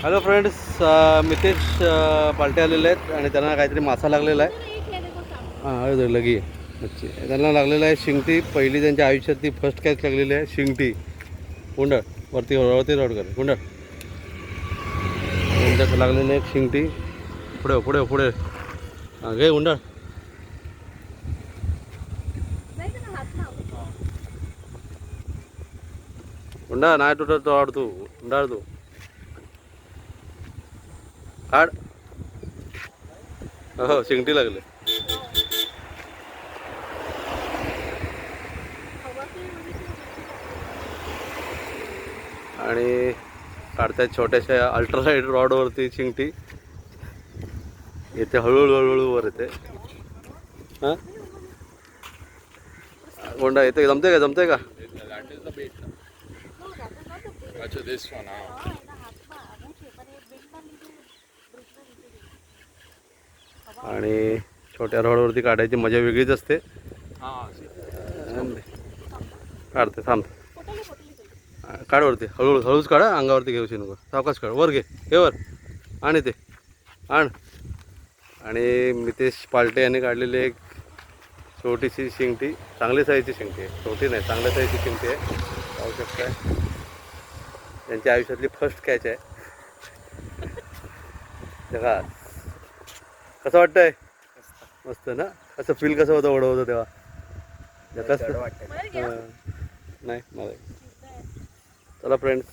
Hello friends, Mitesh पालटे आलेले आहेत आणि त्यांना काहीतरी मासा लागलेला आहे. हां लगी मच्छी त्यांना लागलेला आहे. शिंगटी पहिली त्यांच्या आयुष्यातली फर्स्ट कॅच लागलेली आहे. शिंगटी गुंडळ वरती वरती रोड कर गुंडळ त्यांच्यात लागलेलं आहे. शिंगटी पुढे पुढे पुढे हां घे गुंडळ. गुंडा नाही तुटत तो तू गुंडाळ तू काढ. हो शिंगटी लागले. आणि काढतायत छोट्याशा अल्ट्रासाईड रॉडवरती शिंगटी येते. हळूहळू हळूहळू वर येते. हां गोंडा येते. जमते का जमते का? आणि छोट्या रॉडवरती काढायची मजा वेगळीच असते. काढते थांब. काढवरती हळूहळू हळूच काढा. अंगावरती घेऊशी नको. सावकाश काढ. वर घे हे वर आणि ते आण. आणि मितेश पालटे यांनी काढलेली एक छोटीशी शिंगटी, चांगली साईजची शिंगटी आहे. छोटी नाही, चांगल्या साईजची शिंगटी आहे. पाहू शकताय. त्यांच्या आयुष्यातली फर्स्ट कॅच आहे. तेव्हा कसं वाटतंय? मस्त ना? असं फील कसं होतं ओढवतं तेव्हा? कसं नाही मला. चला फ्रेंड्स,